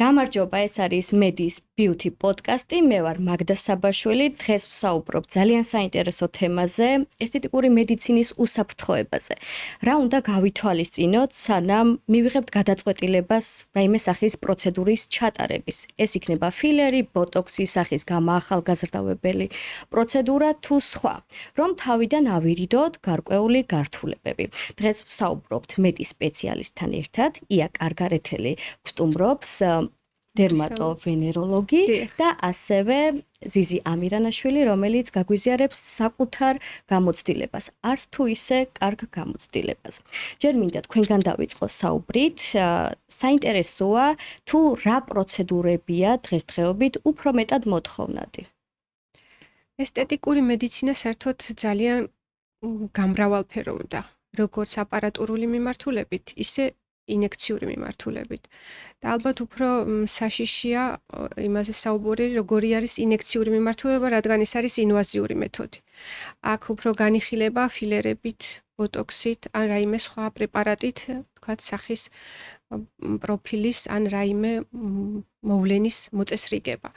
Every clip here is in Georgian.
გამარჯობა, ეს არის Medis Beauty podcast-ი. მე ვარ მაგდა საბაშვილი. დღეს ვსაუბრობ ძალიან საინტერესო თემაზე, ესთეტიკური მედიცინის უსაფრთხოებაზე. რა უნდა გავითვალისწინოთ, სანამ მივიღებთ გადაწყვეტილებას რაიმე სახის პროცედურის ჩატარების. ეს იქნება ფილერი, ბოტოქსი, სახის გამოახალგაზრდავებელი პროცედურა თუ სხვა. რომ თავიდან ავირიდოთ გარკვეული გართულებები. დღეს ვსაუბრობთ მედის სპეციალისტთან ერთად, ია კარგარეთელი ვსტუმრობს დერმატოვენეროლოგი და ასევე ზიზი ამირანაშვილი, რომელიც გაგვიზიარებს საკუთარ გამოცდილებას, არც თუ ისე კარგ გამოცდილებას. ჯერ მინდა თქვენგან დავიწყოს საუბრით, საინტერესოა თუ რა პროცედურებია დღესდღეობით უფრო მეტად მოთხოვნადი. ესთეტიკური მედიცინა საერთოდ ძალიან გამრავალფეროვდა, როგორც აპარატურული მიმართულებით, ისე ინექციური მიმართულებით. და ალბათ უფრო საშიშია იმაზე საუბარი, როგორი არის ინექციური მიმართულება, რადგან ეს არის ინვაზიური მეთოდი. აქ უფრო განიხილება ფილერებით, ბოტოქსით, ან რაიმე სხვა პრეპარატით, თქვათ სახის პროფილის ან რაიმე მოვლენის მოწესრიგება.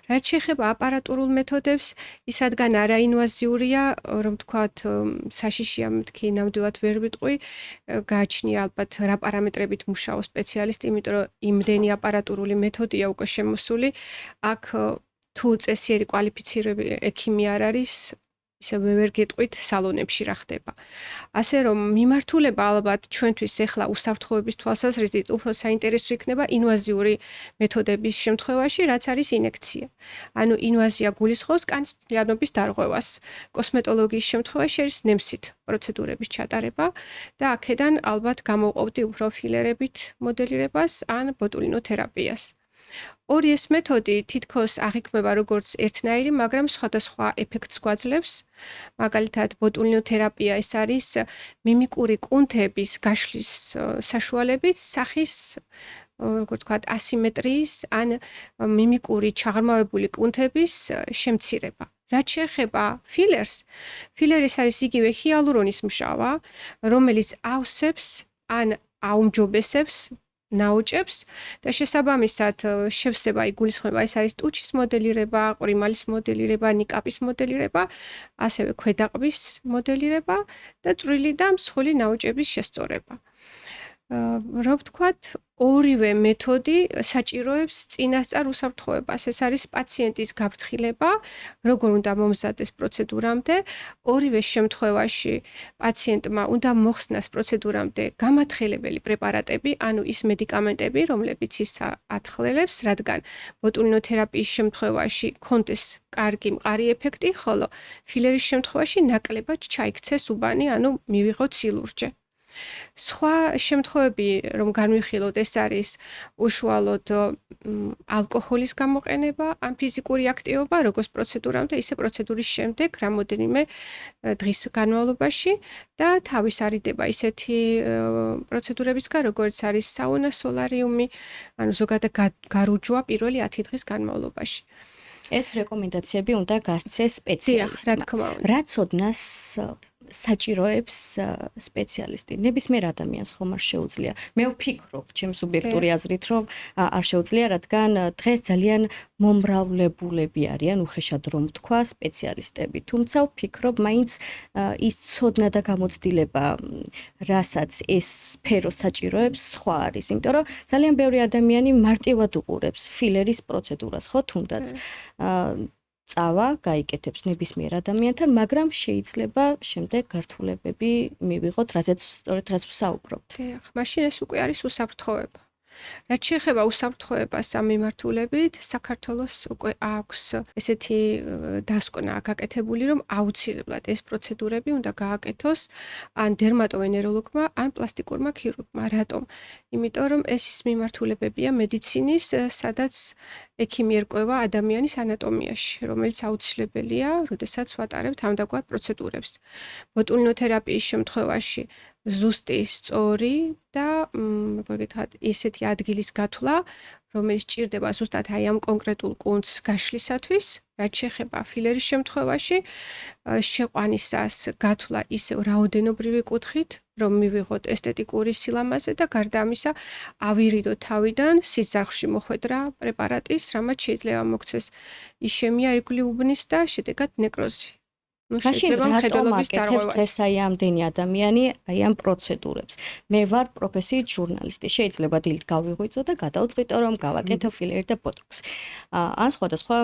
რაც შეეხება აპარატურულ მეთოდებს, ის რადგან არაინვაზიურია, რომ თქვათ საშიშია მეთქი ნამდვილად ვერ ვიტყვი, გააჩნია ალბათ რა პარამეტრებით მუშაობს სპეციალისტი, იმიტომ რომ იმდენი აპარატურული მეთოდია უკვე შემოსული, აქ თუ წესიერი კვალიფიცირებული ექიმი არ არის, ისე ვერ გეტყვით სალონებში რა ხდება. ასე რომ მიმართულება ალბათ ჩვენთვის ახლა უსაფრთხოების თვალსაზრისით უფრო საინტერესო იქნება ინვაზიური მეთოდების შემთხვევაში, რაც არის ინექცია. ანუ ინვაზია გულისხმობს კანის მთლიანობის დარღვევას. კოსმეტოლოგიის შემთხვევაში არის ნემსით პროცედურების ჩატარება და აქედან ალბათ გამოვყოფდი უფრო ფილერებით მოდელირებას ან ბოტულინოთერაპიას. ორი ეს მეთოდი თითქოს აღიქმება როგორც ერთნაირი, მაგრამ სხვადასხვა ეფექტს გვაძლევს. მაგალითად, ბოტულინოთერაპია ეს არის მიმიკური კუნთების გაშლის საშუალებით სახის, როგორც ვთქვათ, ასიმეტრიის ან მიმიკური ჩაღრმავებული კუნთების შემცირება. რაც შეეხება ფილერს, ფილერი არის იგივე ჰიალურონის მჟავა, რომელიც ავსებს ან აუმჯობესებს ნაოჭებს და შესაბამისად შევსება იგულისხმება, ეს არის ტუჩის მოდელირება, ყრიმალის მოდელირება, ნიკაპის მოდელირება, ასევე ქვედაყბის მოდელირება და წვრილი და მსხვილი ნაოჭების შესწორება. რა ვთქვათ, ორივე მეთოდი საჭიროებს წინასწარ უსაფრთხოებას. ეს არის პაციენტის გაფრთხილება, როგორ უნდა მომზადდეს პროცედურამდე. ორივე შემთხვევაში პაციენტმა უნდა მოხსნას პროცედურამდე გამათხელებელი პრეპარატები, ანუ ის მედიკამენტები, რომლებიც ის ათხრელებს, რადგან ბოტულინოთერაპიის შემთხვევაში კონდეს კარგი მყარი ეფექტი, ხოლო ფილერის შემთხვევაში ნაკლებად ჩაიქცეს უბანი, ანუ მივიღოთ სილურჯე. სხვა შემთხვევები, რომ განვიხილოთ, ეს არის უშუალოდ ალკოჰოლის გამოყენება, ან ფიზიკური აქტივობა, როგორც პროცედურამდე, ისე პროცედურის შემდეგ რამოდენიმე დღის განმავლობაში და თავის არიდება ისეთი პროცედურებისგან, როგორც არის საუნა, სოლარიუმი, ანუ ზოგადად გარუჯვა პირველი 10 დღის განმავლობაში. ეს რეკომენდაციები უნდა გასცეს სპეციალისტმა. რა თქმა უნდა. რა ცოდნას საჭიროებს სპეციალისტი. ნებისმიერ ადამიანს ხომ არ შეუძლია. მე ვფიქრობ, ჩემი სუბიექტური აზრით, რომ არ შეუძლია, რადგან დღეს ძალიან მომრავლებულები არიან, უხეშად რომ ვთქვა, სპეციალისტები. თუმცა ვფიქრობ, მაინც ის ცოდნა და გამოცდილება, რასაც ეს სფერო საჭიროებს, სხვა არის, იმიტომ რომ ძალიან ბევრი ადამიანი მარტივად უყურებს ფილერის პროცედურას, ხო, თუნდაც წავა, გაიკეთებს ნებისმიერ ადამიანთან, მაგრამ შეიძლება შემდეგ გართულებები მივიღოთ, რაზეც სწორედ დღეს ვსაუბრობთ. დიახ, მაშინ ეს უკვე არის უსაფრთხოება. რაც შეეხება უსაფრთხოებას ამ მიმართულებით, საქართველოს უკვე აქვს ესეთი დასკვნა გაკეთებული, რომ აუცილებლად ეს პროცედურები უნდა გააკეთოს ან დერმატოვენეროლოგმა, ან პლასტიკურმა ქირურგმა. რატომ? იმიტომ რომ ეს ის მიმართულებებია მედიცინის, სადაც ექიმი ერკვევა ადამიანის ანატომიაში, რომელიც აუცილებელია, როდესაც ვატარებთ ამდაგვარ პროცედურებს. ბოტულინოთერაპიის შემთხვევაში ზუსტი, სწორი და როგორ გითხრათ, ისეთი ადგილის გათვლა, რომელიც ჭირდება ზუსტად აი ამ კონკრეტულ კუნთს გაშლისათვის, რაც შეეხება ფილერის შემთხვევაში, შეყვანისას გათვლა ისევ რაოდენობრივი კუთხით, რომ მივიღოთ ესთეტიკური სილამაზე და გარდა ამისა ავირიდოთ თავიდან სიზარხში მოხვედრა პრეპარატის, რამაც შეიძლება მოქცეს იშემია ირგვლივ უბნის და შედეგად ნეკროზი. მაშინ რატომ აკეთებს დღეს აი ამდენი ადამიანი აი ამ პროცედურებს? მე ვარ პროფესიით ჟურნალისტი. შეიძლება დილით გავიღვიძო და გადავწყვიტო რომ გავაკეთო ფილერი და ბოტოქსი. ან სხვადასხვა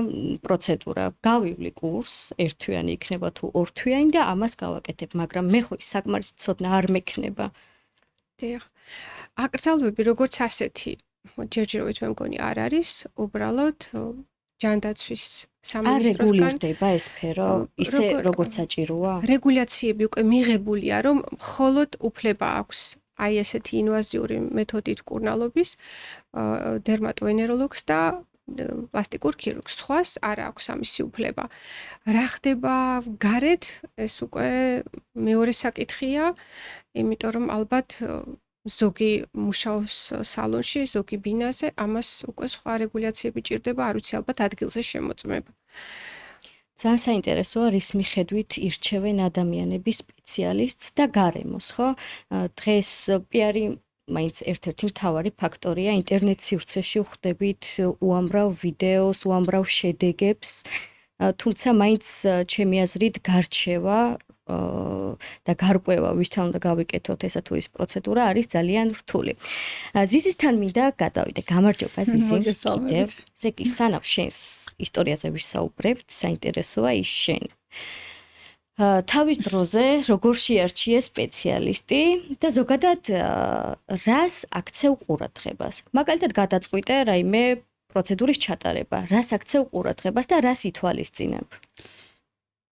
პროცედურა. გავივლი კურსს, ერთთვიანი იქნება თუ ორთვიანი და ამას გავაკეთებ, მაგრამ მე ხო ის საკმარისი ცოდნა არ მექნება. დიახ. აკრძალვები როგორც ასეთი, ჯერჯერობით მე მგონი არ არის, უბრალოდ ჯანდაცვის სამინისტროსგან რეგულირდება ეს სფერო, ისე როგორც საჭიროა? რეგულაციები უკვე მიღებულია, რომ მხოლოდ უფლება აქვს აი ესეთი ინვაზიური მეთოდით კურნალობის დერმატოვენეროლოგს და პლასტიკურ ქირურგს. სხვას არ აქვს ამისი უფლება. რა ხდება გარეთ, ეს უკვე მეორე საკითხია, იმიტომ რომ ალბათ ზოგი მუშაობს სალონში, ზოგი ბინაზე, ამას უკვე სხვა რეგულაციები ჭირდება, არ ვიცი ალბათ ადგილზე შემოწმება. ძალიან საინტერესოა, რის მიხედვით ირჩევენ ადამიანები სპეციალისტს და გარემოს, ხო? დღეს პიარი მაინც ერთ-ერთი მთავარი ფაქტორია, ინტერნეტ სივრცეში ვხვდებით უამრავ ვიდეოს, უამრავ შედეგებს, თუმცა მაინც ჩემი აზრით გარჩევა და გარკვევა ვისთან უნდა გავიკეთოთ ესა თუ ის პროცედურა არის ძალიან რთული. ზიზისთან მინდა გადავიდე. გამარჯობა ზიზი. კიდევ ზეგი სანამ შენს ისტორიაზე ვისაუბრებთ, საინტერესოა ის შენ. თავის დროზე როგორ შეარჩიე სპეციალისტი და ზოგადად რას აქცევ ყურადღებას? მაგალითად გადაწყვიტე რაიმე პროცედურის ჩატარება, რას აქცევ ყურადღებას და რას ითვალისწინებ?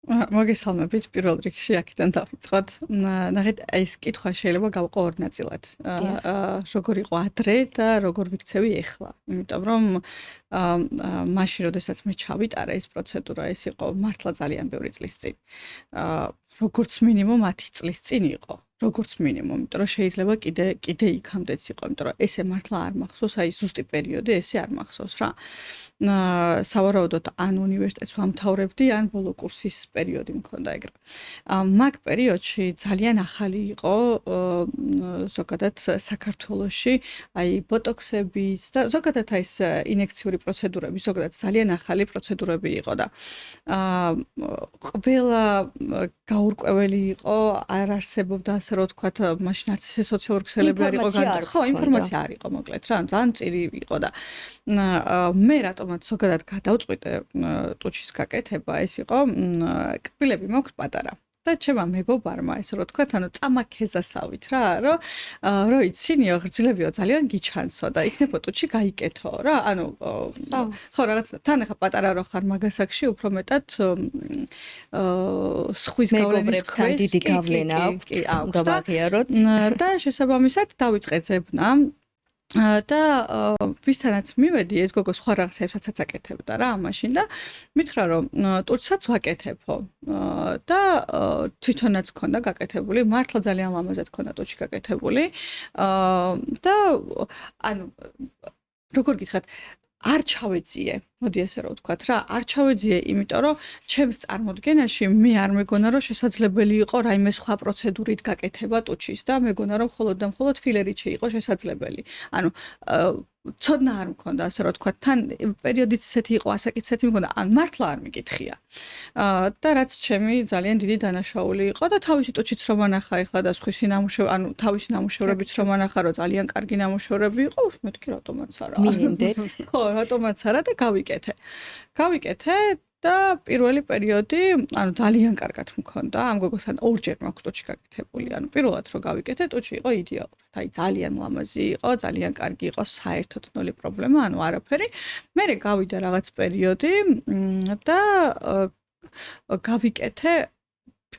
მოგესალმებით პირველ რიგში აქედან დავიწყოთ. ნახეთ, ეს კითხვა შეიძლება გავყო ორ ნაწილად. როგორ იყო ადრე და როგორ ვიქცევი ახლა. იმიტომ რომ მაშინ, როდესაც მე ჩავიტარე ეს პროცედურა, ეს იყო მართლა ძალიან ბევრი წლის წინ. როგორც მინიმუმ 10 წლის წინ იყო. როგორც მინიმუმ, იმიტომ რომ შეიძლება კიდე იქამდეც იყო, იმიტომ რომ ესე მართლა არ მახსოვს, აი ზუსტი პერიოდი ესე არ მახსოვს რა. სავარაუდოდ ან უნივერსიტეტს ვამთავრებდი, ან ბოლო კურსის პერიოდი მქონდა ეგრე. მაგ პერიოდში ძალიან ახალი იყო ზოგადად საქართველოში, აი ბოტოქსებიც და ზოგადად აი ეს ინექციური პროცედურები, ზოგადად ძალიან ახალი პროცედურები იყო და ყველა გაურკვეველი იყო, არ არსებობდა ასე რომ ვთქვათ, მაშინ არც ესე სოციალური ქსელები არ იყო ხო, ინფორმაცია არ იყო მოკლედ რა, ძალიან წირი იყო და მე რატომაც ზოგადად გადავწყვიტე ტუჩის გაკეთება, ეს იყო კბილები მაქვს პატარა. და ჩემმა მეგობარმა ესე რომ ვთქვათ, ანუ წამაქეზასავით რა, რომ იცინიო, ღრძილებიო ძალიან გიჩანსო და იქნებო ტუჩი გაიკეთო რა. ანუ ხო რაღაც თან ახლა პატარა რო ხარ მაგასაკში, უფრო μετად სხვის გავლენის ქვეშ დიდი გავლენა აქვს, უნდა ვაღიაროთ. და შესაბამისად დავიწყე ძებნა. და ვისთანაც მივედი, ეს გოგო სხვა რაღაცებსაც აკეთებდა რა მაშინ და მითხრა რომ ტურცაც ვაკეთებო და თვითონაც ქონდა გაკეთებული, მართლა ძალიან ლამაზად ქონდა ტურჩი გაკეთებული და ანუ როგორ გითხრათ, არ ჩავეძიე, მოდი ესე რომ ვთქვათ რა, არ ჩავეძიე, იმიტომ რომ ჩემს წარმოდგენაში მე არ მეგონა რომ შესაძლებელი იყო რაიმე სხვა პროცედურით გაკეთება ტუჩის და მეგონა რომ მხოლოდ და მხოლოდ ფილერით იყო შესაძლებელი. ანუ ცოდნა არ მქონდა, ასე რომ ვთქვათ, თან პერიოდიც ისეთი იყო, ასაკიც ისეთი მქონდა, ან მართლა არ მიკითხია. და რაც ჩემი ძალიან დიდი დანაშაული იყო და თავისი ტუჩიც რომ ანახა ეხლა და სხვისი ნამუშევრები, ანუ თავისი ნამუშევრებიც რომ ანახა, რომ ძალიან კარგი ნამუშევრები იყო, მეთქი რატომაც არა. მინდეთ. ხო, რატომაც არა და გავიკეთე და პირველი პერიოდი, ანუ ძალიან კარგად მქონდა. ამ გოგოსთან ორჯერ მაქვს ტუჩი გაკეთებული. ანუ პირველად რო გავიკეთე, ტუჩი იყო იდეალური. აი ძალიან ლამაზი იყო, ძალიან კარგი იყო, საერთოდ ნული პრობლემა, ანუ არაფერი. მერე გავიდა რაღაც პერიოდი და გავიკეთე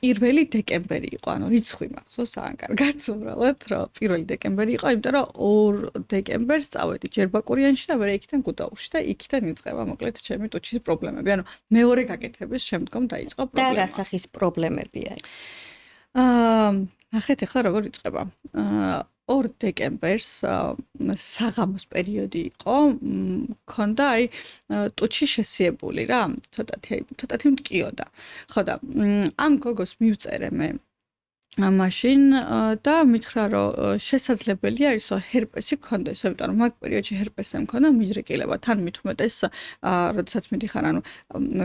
1 დეკემბერი იყო, ანუ რიცხვი მახსოვს ძალიან კარგად, უბრალოდ რომ 1 დეკემბერი იყო, იმიტომ რომ 2 დეკემბერს წავედი ჯერბაკურიანში და მე იქიდან გუდაურში და იქიდან იწყება მოკლედ ჩემი ტუჩის პრობლემები. ანუ მეორე გაკეთების შემდგომ დაიწყო პრობლემა. და რა სახის პრობლემებია ეს? ნახეთ ახლა როგორ იწყება. 2 დეკემბერს საღამოს პერიოდი იყო, მქონდა აი ტუჩი შესიებული რა, ცოტათი მტკიოდა. ხო და ამ გოგოს მივწერე მე მაშინ და მითხრა რომ შესაძლებელი არის რომ ჰერპესი გქონდეს, იმიტომ რომ მაგ პერიოდში ჰერპესი მქონდა მიჯრეკილება, თან მით უმეტეს როდესაც მიდიხარ ანუ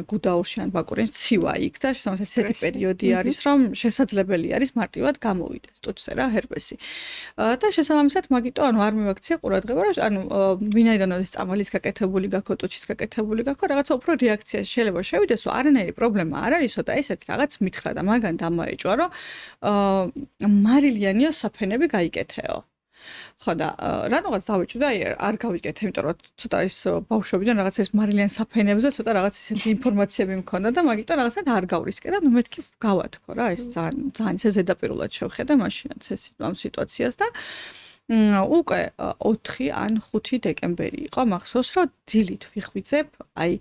გუდაურში ან ბაკურიანში ცივა იქ და შესაბამისად ესეთი პერიოდი არის რომ შესაძლებელი არის მარტივად გამოვიდეს ტუჩზე რა ჰერპესი. და შესაბამისად მაგიტო ანუ არ მივაქცია ყურადღება რომ ანუ ვინაიდანაც წამალის გაკეთებული გაქო ტუჩის გაკეთებული გაქო რაღაცა უფრო რეაქცია შეიძლება შევიდეს რომ არანაირი პრობლემა არ არისო და ესეთი რაღაც მითხრა და მაგან დამაეჭვა რომ მარილიანიო საფენები გაიკეთეო. ხო და რანაც დავიჭვი და არ გავიკეთე, იმიტომ რომ ცოტა ის ბავშვობიდან რაღაც ეს მარილიან საფენებზე ცოტა რაღაც ისეთი ინფორმაციები მქონდა და მაგიტომ რაღაცად არ გავრისკე და ნუ მეთქი გავათქო რა, ეს ძალიან ისე ზედაპირულად შევხედე მაშინაც ეს ამ სიტუაციას და უკვე 4 ან 5 დეკემბერი იყო, მახსოვს რომ დილით ვიხვიძებ, აი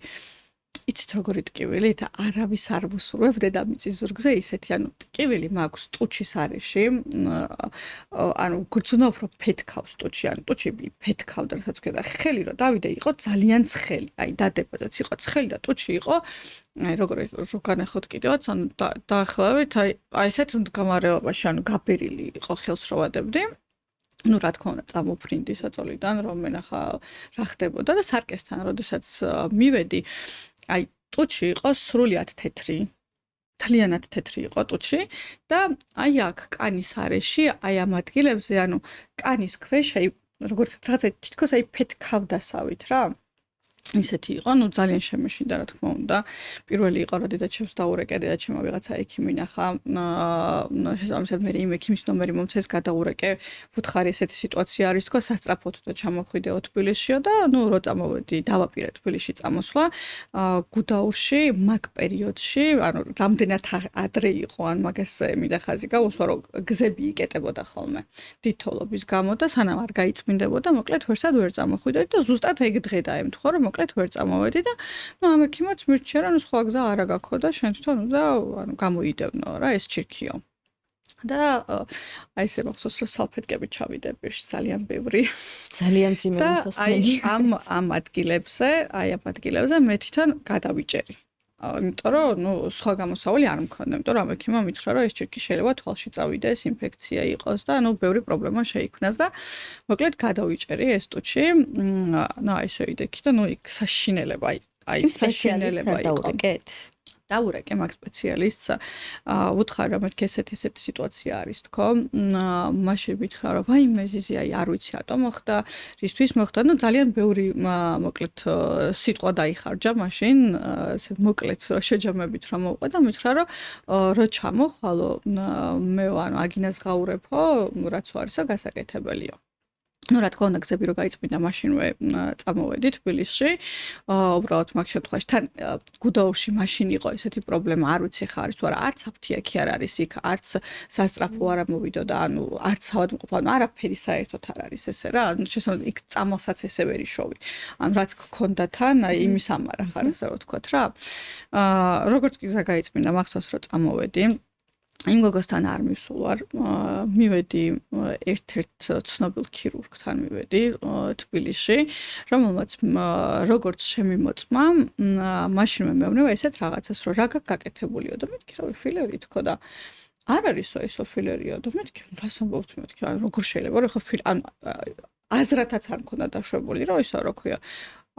იცით როგორი ტკივილი და არავის არ ვუსურვებ დედამიწის ზურგზე ისეთი ანუ ტკივილი მაქვს ტუჩის არეში ანუ გრძნობ რომ ფეთქავს ტუჩი ანუ ტუჩი ფეთქავდა რასაც ვქედა ხელი რომ დავიდე იყო ძალიან ცხელი აი დადებადაც იყო ცხელი და ტუჩი იყო აი როგორ ეს განახოთ კიდევაც ანუ დაახლოებით აი ესეთ მდგომარეობაში ანუ გაბერილი იყო ხელს რო ვადებდი ну, რა თქმა უნდა, წამოფრინდი საწოლიდან, რომ მენახა რა ხდებოდა და სარკესთან, როდესაც მივედი, აი, ტუჩი იყო სრულიად თეთრი. თლიანად თეთრი იყო ტუჩი და აი აქ კანის არეში, აი ამ ადგილებზე, ანუ კანის ქვეშ, აი, როგორ რაღაცა თითქოს აი ფეთქავდასავით რა. ისეთი იყო, ну ძალიან შემეშინდა რა თქმა უნდა. პირველი იყო რა დედაჩემს დაურეკე, დედაჩემმა ვიღაცა ექიმი ნახა, შესაბამისად მე იმ ექიმის ნომერი მომცეს გადაურეკე. ვუთხარი ესეთი სიტუაცია არის თქო, სასწრაფოდ და ჩამოხვიდეო თბილისშიო და ну რო წამოვედი, დავაპირე თბილისში წამოსვლა. გუდაურში მაგ პერიოდში, ანუ რამდენად ადრე იყო, ან მაგას მინდა ხაზი გავუსვა, რომ გზები იკეტებოდა ხოლმე. თითოლობის გამო და სანამ არ გაიწმინდებოდა, მოკლედ ვერსად ვერ წამოხვიდოდი და ზუსტად ეგ დღე დაემთხვა, რომ მოკლედ ვერ წამოვედი და ну ამ ექიმაც მირჩია რა ნუ სხვა გზა არა გაქვს და შენ თვითონ უნდა ანუ გამოიდევნო რა ეს ჩირქიო და აი ესე მახსოვს რომ სალფეტკები ჩავიდე პირში ძალიან ბევრი ძალიან ძიმე მოსასმენი ამ ადგილებზე მე თვითონ გადავიჭერი იმიტომ რომ ну სხვა გამოსავალი არ მქონდა იმიტომ რომ ამ ექიმმა მითხრა რომ ეს ჩირკი შეიძლება თვალში წავიდეს ინფექცია იყოს და ну ბევრი პრობლემა შეიქმნას და მოკლედ გადავიჭერი ეს ტუჩი ну აი ესე იდექი და ну იქ საშინელება აი საშინელება იყო დაურეკე მაგ სპეციალისტს ვუთხარი რომ მეთქი ესეთი სიტუაცია არის თქო მაშინ ვითხრა რომ ვაი მეზიზი აი არ ვიცი რატომ მოხდა რისთვის მოხდა ну ძალიან ბევრი მოკლედ სიტყვა დაიხარჯა მაშინ ესე მოკლედ შეჯამებით რომ მოვყვა და მითხრა რომ ჩამოხვალო მე ანუ აგინას ღაურებო რაც არისო გასაკეთებელიო ну რა თქმა უნდა გზები რო გაიწმინდა მაშინვე წამოვედი თბილისში უბრალოდ მაგ შემთხვევაში თან გუდაურში მაშინ იყო ესეთი პრობლემა არ ვიცი ხა არის თუ არა არც აფთიაქი არ არის იქ არც სასწრაფო არ ამოვიდო და ანუ არც ავადმყოფო ანუ არაფერი საერთოდ არ არის ესე რა ანუ შესაძლოა იქ წამალსაც ესე ვერ იშოვი ანუ რაც გქონდა თან აი იმის ამარა ხარ ასე რომ ვთქვათ რა როგორც კი გზა გაიწმინდა მახსოვს რომ წამოვედი იმ გოგოსთან არ მივსულვარ მივედი ერთ-ერთ ცნობილ ქირურგთან მივედი თბილისში რომელმაც როგორც შემიმოწმა მაშინვე მეუბნება ესეთ რაღაცას რომ რა გაკეთებულიო და მეთქი რა ფილერი თქო და არ არისო ესო ფილერიო და მეთქი რას ამბობთ მეთქი როგორ შეიძლება რომ ხო ანუ აზრათაც არ მქონდა დაშვებული რომ ისო რა ქვია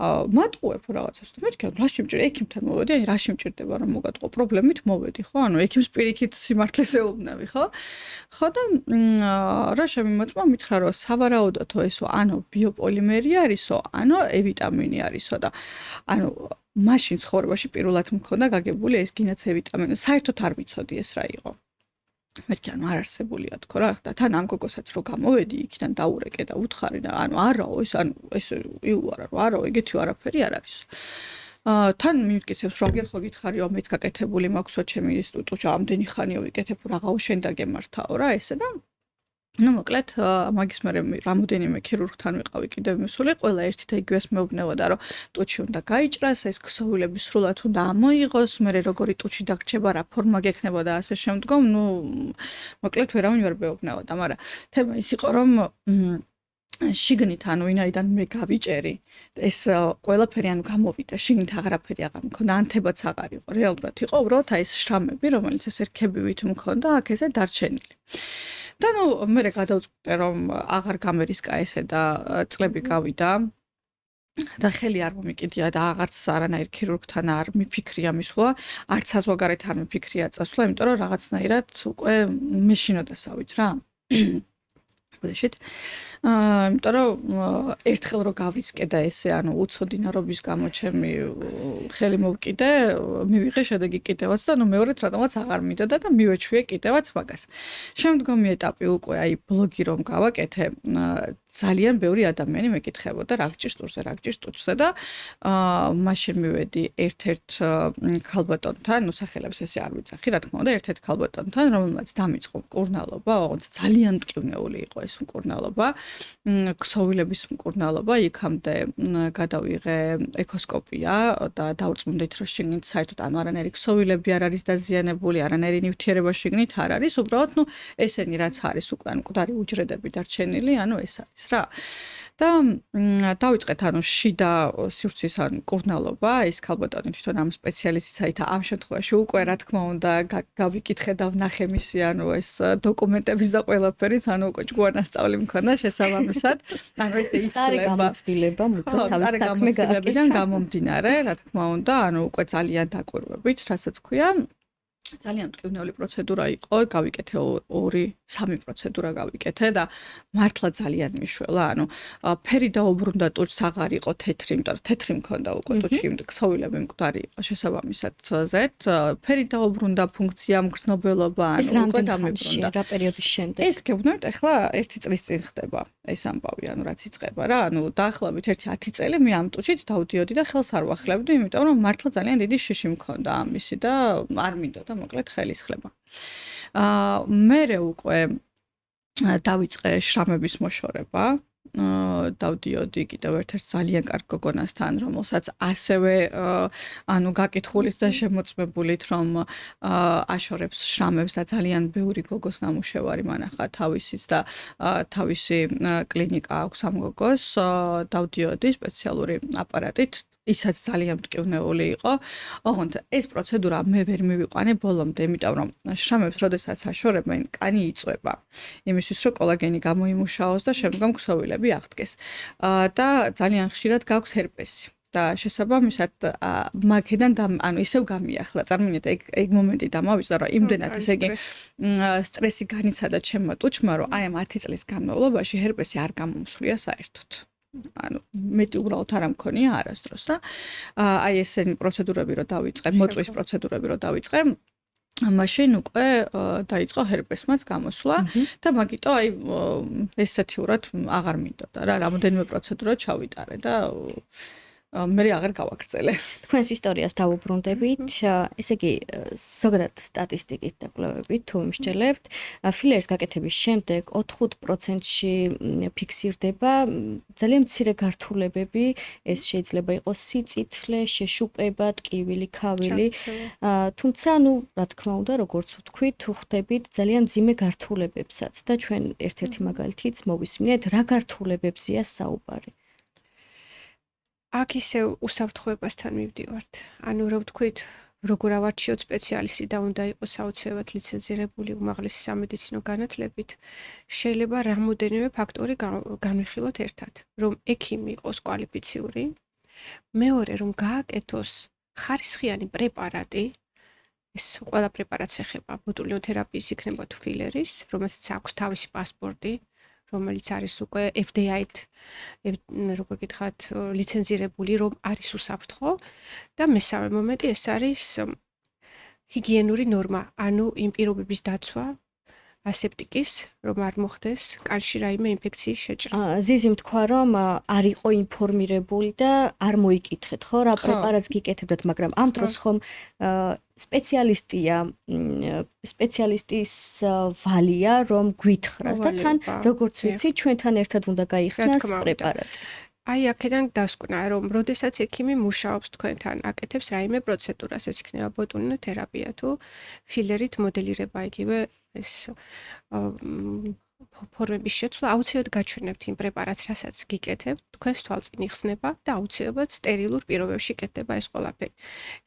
მატყუებ რაღაცას და მეთქი რაში მჭირდება ექიმთან მოვედი ან რაში მჭირდება რომ მოგატყო პრობლემით მოვედი ხო ანუ ექიმს პირიქით სიმართლეს ეუბნები ხო და რა შემიმოწმა მითხრა რომ სავარაუდოთო ესო ანუ ბიოპოლიმერი არისო ანუ ვიტამინი არისო და ანუ მაშინ ცხოვრებაში პირველად მქონდა გაგებული ეს გინაც ვიტამინი საერთოდ არ ვიცოდი ეს რა იყო მეთქი ანუ არ არსებულია თქო რა და თან ამ გოგოსაც რო გამოვედი იქიდან დაურეკე და უთხარი და ანუ არაო ეს ანუ ეს იუარა რომ არაო ეგეთი არაფერი არ არის თან მივკიცებს რომ გერ ხო გითხარიო მეც გაკეთებული მაქვსო ჩემი ინსტიტუტში ამდენი ხანიო ვიკეთებ რაღაცა შენ დაგემართაო რა ესე და ну, მოკლედ, მაგის მერე რამოდენიმე ქირურგთან ვიყავი კიდევ მისული, ყველა ერთი და იგივეს მეუბნებოდა, რომ ტუჩი უნდა გაიჭრას, ეს ქსოვილები სრულად უნდა ამოიღოს, მერე როგორი ტუჩი დაგრჩება, რა ფორმა გექნება და ასე შემდგომ, ну, მოკლედ ვერავინ ვერ მეუბნებოდა, მაგრამ თემა ის იყო, რომ შიგნით ანუ ვინაიდან მე გავიჭერი ეს ყველაფერი ანუ გამოვიდა შიგნით აღარაფერი აღარ მქონდა ანთებაც აღარ იყო რეალურად იყო უბრალოდ აი ეს შრამები რომელიც ეს ერქებივით მქონდა აქ ესე დარჩენილი და ნუ მე გადავწყვიტე რომ აღარ გამერისკა ესე და წლები გავიდა და ხელი არ მომიკიდია და აღარც არანაირ ქირურგთან არ მიფიქრია მისვლა არც საზღვარგარეთ არ მიფიქრია წასვლა იმიტომ რომ რაღაცნაირად უკვე მეშინოდასავით რა ბოდიშით იმიტომ რომ ერთხელ რო გავიცკე და ესე ანუ უცოდინარობის გამო ჩემი ხელი მოვკიდე მივიღე შედეგი კიდევაც და ნუ მეორედ რატომაც აღარ მინდოდა და მივეჩვიე კიდევაც მაგას შემდგომი ეტაპი უკვე აი ბლოგი რომ გავაკეთე ძალიან ბევრი ადამიანი მეკითხებოდა რა გჭირს ტურზე რა გჭირს ტუჩზე და მაშინ მივედი ერთ-ერთ ქალბატონთან ნუ სახელებს ესე არ ვიცახი რა თქმა უნდა ერთ-ერთ ქალბატონთან რომელმაც დამიწყო მკურნალობა ოღონდ ძალიან მტკივნეული იყო ეს მკურნალობა ქსოვილების მკურნალობა იქამდე გადავიღე ეკოსკოპია და დავრწმუნდით რომ შიგნით საერთოდ ანუ არანაირი ქსოვილები არ არის დაზიანებული არანაირი ნივთიერება შიგნით არ არის უბრალოდ ნუ ესენი რაც არის უკვე ანუ მკვდარი უჯრედები დარჩენილი ანუ ეს არის რა და დავიწყეთ ანუ შიდა სივრცის ან მკურნალობა ის ქალბატონი თვითონ ამ სპეციალისტიც აითა ამ შემთხვევაში უკვე რა თქმა უნდა გავიკითხე და ვნახე მისი ანუ ეს დოკუმენტების და ყველაფერიც ანუ უკვე ჭკუანასწავლი მქონდა შესაბამისად ანუ ეს იცვლება გამოცდილება მოკლედ თავის საქმე გამოცდილებიდან გამომდინარე რა თქმა უნდა ანუ უკვე ძალიან დაკვირვებით რასაც ქვია ძალიან მტკივნეული პროცედურა იყო, გავიკეთე 2-3 პროცედურა გავიკეთე და მართლა ძალიან მიშველა, ანუ ფერი დაუბრუნდა ტუჩს აღარ იყო თეთრი, იმიტომ რომ თეთრი მქონდა უკვე ტუჩი, ქსოვილები მკვდარი იყო შესაბამისად ზეთ, ფერი დაუბრუნდა ფუნქცია, მგრძნობელობა, ანუ უკვე დამებრუნდა. რა პერიოდის შემდეგ? ეს გეუბნებით, ახლა 1 წლის წინ ხდება ეს ამბავი, ანუ რაც იწყება რა, ანუ დაახლოებით 1-10 წელი მე ამ ტუჩით დავდიოდი და ხელს არ ვახლებდი, იმიტომ რომ მართლა ძალიან დიდი შიში მქონდა ამისი და არ მინდოდა მოკლედ ხელისხლება. მერე უკვე დავიწყე შრამების მოშორება. დავდიოდი კიდევ ერთ-ერთ ძალიან კარგ გოგონასთან, რომელსაც ასევე ანუ გაკითხულით და შემოწმებულით, რომ აშორებს შრამებს და ძალიან ბევრი გოგოს ნამუშევარი მანახა თავისიც და თავისი კლინიკა აქვს ამ გოგოს. დავდიოდი სპეციალური აპარატით ისაც ძალიან მტკივნეული იყო. ოღონდ ეს პროცედურა მე ვერ მივიყვანე ბოლომდე, იმიტომ რომ შრამებს როდესაც აშორებენ, კანი იწვება. იმისთვის რომ კოლაგენი გამოიმუშაოს და შემდგომ ქსოვილები აღდგეს. და ძალიან ხშირად გაქვს ჰერპესი. და შესაბამისად მაგედან ანუ ისევ გამიახლა. წარმოიდგინეთ ეგ მომენტი დამავიწყდა, რომ იმდენად ესე იგი სტრესი განიცადა ჩემმა ტუჩმა, რომ აი ამ 10 წლის განმავლობაში ჰერპესი არ გამომსვლია საერთოდ. ანუ მეტი უბრალოდ არ მქონია არასდროს და აი ესენი პროცედურები რო დავიწყე, მოწვის პროცედურები რო დავიწყე, მაშინ უკვე დაიწყო ჰერპესმაც გამოსვლა და მაგიტო აი ესეთიურად აღარ მინდოდა რა, რამოდენიმე პროცედურა ჩავიტარე და მე აღარ გავაგრძელე. თქვენს ისტორიას დავუბრუნდებით, ესე იგი ზოგადად სტატისტიკით და კვლევებით თუ იმსჯელებთ, ფილერის გაკეთების შემდეგ 4-5%-ში ფიქსირდება ძალიან მცირე გართულებები, ეს შეიძლება იყოს სიწითლე, შეშუპება, ტკივილი, ქავილი, თუმცა ნუ რა თქმა უნდა, როგორც ვთქვით, თუ ხდებით ძალიან მძიმე გართულებებსაც და ჩვენ ერთ-ერთი მაგალითიც მოვისმინეთ, რა გართულებებზია საუბარი. აქ ისევ უსაფრთხოებასთან მივდივართ. ანუ რა ვთქვით, როგორ ავარჩიოთ სპეციალისტი და უნდა იყოს აუცილებლად ლიცენზირებული უმაღლესი სამედიცინო განათლებით, შეიძლება რამოდენიმე ფაქტორი განვიხილოთ ერთად, რომ ექიმი იყოს კვალიფიციური, მეორე რომ გააკეთოს ხარისხიანი პრეპარატი, ეს ყველა პრეპარატს ეხება ბოტულინო თერაპიის იქნება თუ ფილერის, რომელსაც აქვს თავისი პასპორტი, რომელიც არის უკვე FDA-ით, როგორ გითხრათ, ლიცენზირებული, რომ არის უსაფრთხო და მესამე მომენტი ეს არის ჰიგიენური ნორმა, ანუ იმ პირობების დაცვა, ასეპტიკის, რომ არ მოხდეს კანში რაიმე ინფექციის შეჭრა. ზიზი თქვა რომ არ იყო ინფორმირებული და არ მოიკითხეთ, ხო, რა ხო. პრეპარატს გიკეთებდათ, მაგრამ ამ დროს ხომ სპეციალისტის ვალია რომ გვითხრას და თან ვალება, როგორც ვიცი ჩვენთან ერთად უნდა გაიხსნას თქმა უნდა. პრეპარატი. აი აქედან დასკვნა, რომ როდესაც ექიმი მუშაობს თქვენთან, აკეთებს რაიმე პროცედურას, ეს იქნება ბოტულინო თერაპია თუ ფილერით მოდელირება, იგივე ეს ფორმების შეცვლა, აუცილებლად გაჩვენებთ იმ პრეპარატს, რასაც გიკეთებთ, თქვენს თვალწინ იხსნება და აუცილებლად სტერილურ პირობებში კეთდება ეს ყველაფერი.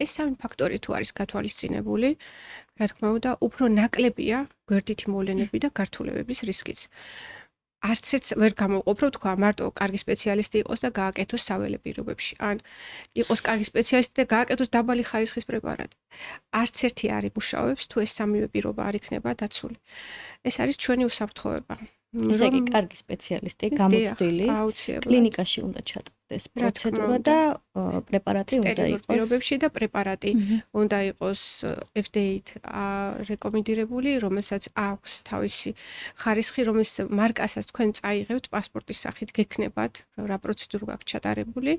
ეს სამი ფაქტორი თუ არის გათვალისწინებული, რა თქმა უნდა, უფრო ნაკლებია გვერდითი მოვლენები და გართულებების რისკიც. არც ერთს ვერ გამოვყოფ, რომ თქვა მარტო კარგი სპეციალისტი იყოს და გააკეთოს საველე პირობებში. ან იყოს კარგი სპეციალისტი და გააკეთოს დაბალი ხარისხის პრეპარატი. არც ერთი არ იმუშავებს, თუ ეს სამივე პირობა არ იქნება დაცული. ეს არის ჩვენი უსაფრთხოება. ესე იგი კარგი სპეციალისტი, გამოცდილი, აუცილებლად. კლინიკაში უნდა ჩატარდეს რა თქმა პროცედურა უნდა. და პრეპარატი უნდა სტერილურ იყოს. პირობებში და პრეპარატი უნდა იყოს FDA-ით რეკომენდირებული, რომელსაც აქვს თავისი ხარისხი, რომელის მარკასაც თქვენ წაიღებთ პასპორტის სახით, გექნებათ რა პროცედურა გაქვთ ჩატარებული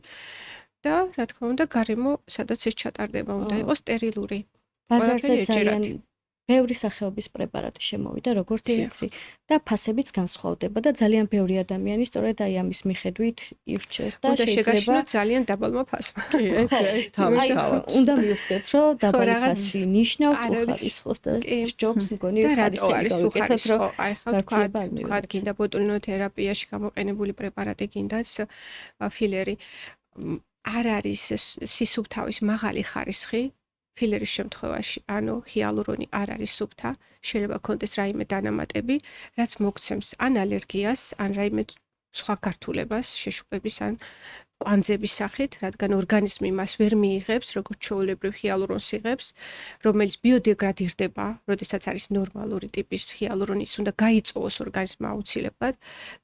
და რა თქმა უნდა, გარემო, სადაც ეს ჩატარდება, უნდა იყოს სტერილური. ბაზარზე ყველაფერი ძალიან ეჭირათ. ბევრი სახეობის პრეპარატი შემოვიდა, როგორც დიახ. ვიცი, და ფასებიც განსხვავდება და ძალიან ბევრი ადამიანი სწორედ აი ამის მიხედვით ირჩევს და უნდა შეიძლება შეგაშინოთ ძალიან დაბალმა ფასმა. კი, ეს თავის აი თავად. უნდა მივხვდეთ, რომ დაბალი რაღაც ფასი ნიშნავს არ არის. უხარისხოს და კი. ჯობს მგონი და რატო ხარისხი არის გავიკეთოთ, უხარისხო? რომ აი ხა გართულება არ თქვათ, მივიღოთ. გინდა ბოტულინო თერაპიაში გამოყენებული პრეპარატი, გინდაც ფილერი. არ არის სისუფთავის მაღალი ხარისხი ფილერის შემთხვევაში, ანუ ჰიალურონი არ არის სუფთა, შეიძლება კონდეს რაიმე დანამატები, რაც მოგცემს ან ალერგიას, ან რაიმე სხვა გართულებას, შეშუპების ან კვანძების სახით, რადგან ორგანიზმი მას ვერ მიიღებს, როგორც ჩვეულებრივ ჰიალურონს იღებს, რომელიც ბიოდეგრადირდება, როდესაც არის ნორმალური ტიპის ჰიალურონის, უნდა გაიწოვოს ორგანიზმმა აუცილებლად,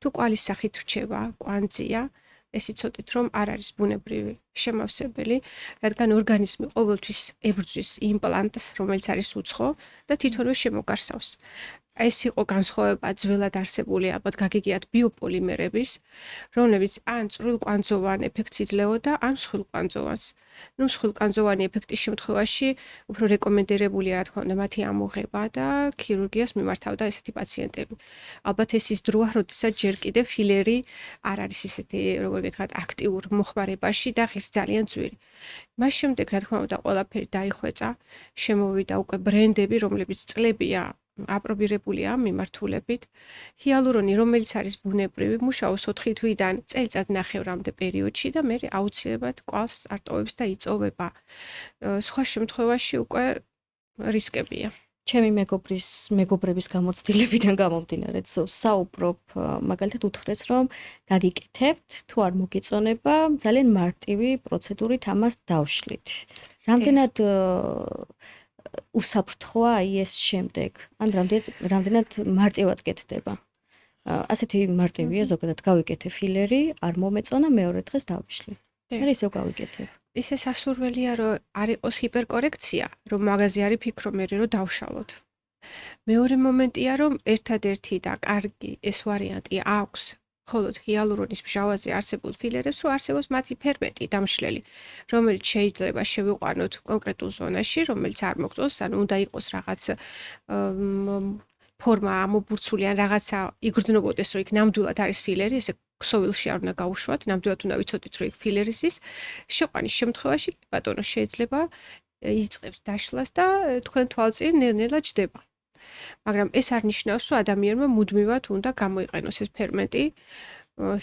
თუ კვალის სახით რჩება, კვანძია, ეს იცოდეთ, რომ არ არის ბუნებრივი შემავსებელი, რადგან ორგანიზმი ყოველთვის ებრძვის იმპლანტს, რომელიც არის უცხო და თვითონვე შემოგარსავს. ეს იყო განსხვავება ძველად არსებული, ალბათ გაგიგიათ ბიოპოლიმერების, რომლებიც ან წვრილკვანძოვან ეფექტს იძლეოდა, ან მსხვილკვანძოვანს. ნუ მსხვილკვანძოვანი ეფექტის შემთხვევაში უფრო რეკომენდირებულია, რა თქმა უნდა, მათი ამოღება და ქირურგიას მიმართავდა ესეთი პაციენტები. ალბათ ეს ის დროა, როდესაც ჯერ კიდევ ფილერი არ არის ისეთი, როგორ გითხრათ, აქტიურ მოხმარებაში და ღირს ძალიან ძვირი. მას შემდეგ, რა თქმა უნდა, ყველაფერი დაიხვეწა, შემოვიდა უკვე ბრენდები, რომლებიც წლებია აპრობირებულია მიმართულებით. ჰიალურონი, რომელიც არის ბუნებრივი, მუშაობს 4 თვიდან წელიწად-ნახევრამდე პერიოდში და მე აუცილებლად კვალს არტოვებს და იწოვება. სხვა შემთხვევაში უკვე რისკებია. ჩემი მეგობრების გამოცდილებიდან გამომდინარე, საუბრობ, მაგალითად უთხრეს, რომ გაგიკეთებთ, თუ არ მოგეწონება, ძალიან მარტივი პროცედურით ამას დავშლით. რამდენად უსაფრთხოა აი ეს შემდეგ? ან რამდენად მარტივად კეთდება? ასეთი მარტივია, ზოგადად გავიკეთე ფილერი, არ მომეწონა, მეორე დღეს დავიშლი. მე ისევ გავიკეთე. ისე სასურველია, რომ არ იყოს ჰიპერკორექცია, რომ მაღაზი არის ფიქრო მე რომ დავშალოთ. მეორე მომენტია, რომ ერთადერთი და კარგი ეს ვარიანტი აქვს მხოლოდ ჰიალურონის მჟავაზე არსებულ ფილერებს, რომ არსებობს მათი ფერმენტი დამშლელი, რომელიც შეიძლება შევიყვანოთ კონკრეტულ ზონაში, რომელიც არ მოგწონს, ანუ უნდა იყოს რაღაც ფორმა ამობურცული ან რაღაცა იგრძნობოდეს, რომ იქ ნამდვილად არის ფილერი, ესე ქსოვილში არ უნდა გაუშვათ, ნამდვილად უნდა ვიცოდეთ, რომ იქ ფილერის ის შეყვანის შემთხვევაში, ბატონო, შეიძლება იწყებს დაშლას და თქვენ თვალწინ ნელ-ნელა ჯდება. მაგრამ ეს არ ნიშნავს, რომ ადამიანმა მუდმივად უნდა გამოიყენოს ეს ფერმენტი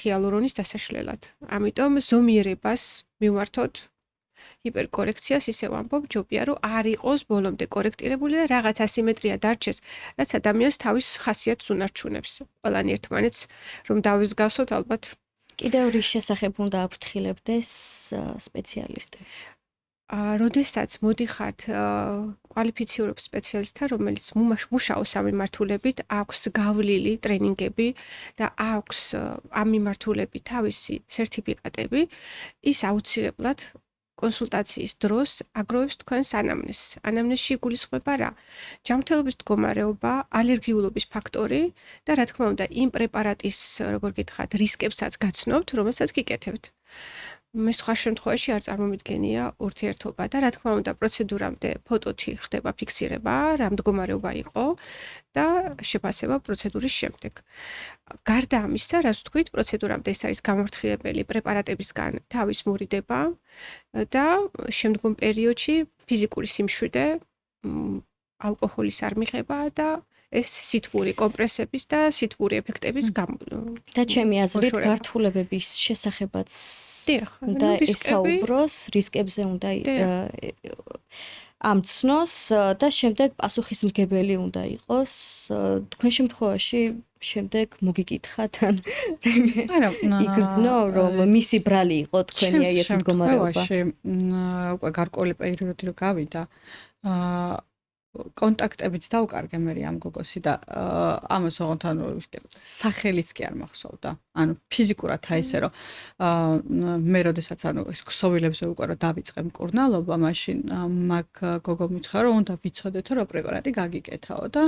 ჰიალურონის დასაშლელად. ამიტომ ზომიერებას მივმართოთ ჰიპერკორექციას, ისე ვამბობ, ჯობია რომ არ იყოს ბოლომდე კორექტირებული და რაღაც ასიმეტრია დარჩეს, რაც ადამიანს თავის ხასიათს უნარჩუნებს. ყველანი ერთმანეთს რომ დავიზგავსოთ, ალბათ კიდევ რის შესახებ უნდა აფრთხილებდეს სპეციალისტი? როდესაც მოდიხართ კვალიფიცირებულ სპეციალისტთან, რომელიც მუშაობს ამ მიმართულებით, აქვს გავლილი ტრენინგები და აქვს ამ მიმართულებით თავისი სერტიფიკატები, ის აუცილებლად კონსულტაციის დროს აგროვებს თქვენს ანამნეზს. ანამნეზში იგულისხმება რა? ჯანმრთელობის მდგომარეობა, ალერგიულობის ფაქტორი და რა თქმა უნდა, იმ პრეპარატის, როგორ გითხრათ, რისკებსაც გაცნობთ, რომელსაც გიკეთებთ. მე სხვა შემთხვევაში არ წარმომიდგენია ურთიერთობა და რა თქმა უნდა, პროცედურამდე ფოტოთი ხდება ფიქსირება, რა მდგომარეობა იყო და შეფასება პროცედურის შემდეგ. გარდა ამისა, რაც თქვით, პროცედურამდე ეს არის გამორთხრებელი პრეპარატებისგან თავის მურიდება და შემდგომ პერიოდში ფიზიკური სიმშვიდე, ალკოჰოლის არ მიღება და ეს სითბური კომპრესების და სითბური ესეფექტების და ჩემი აზრით გართულებების შესახებაც დიახ, უნდა ესაუბროს, რისკებზე უნდა ამცნოს და შემდეგ პასუხისმგებელი უნდა იყოს. თქვენ შემთხვევაში შემდეგ მოგიკითხათ ან იგრძნო რომ მისი ბრალი იყო თქვენი აი ეს მდგომარეობა. უკვე გარკვეული პერიოდი რო გავიდა, კონტაქტებიც დავკარგე მე ამ გოგოსი და ამას ოღონდ ანუ სახელიც კი არ მახსოვდა. ანუ ფიზიკურად აი ესე რომ მე როდესაც ანუ ეს ქსოვილებზე უკვე რომ დავიწყე მკურნალობა, მაშინ მაგ გოგო მითხრა რომ უნდა ვიცოდეთო რომ პრეპარატი გაგიკეთაო და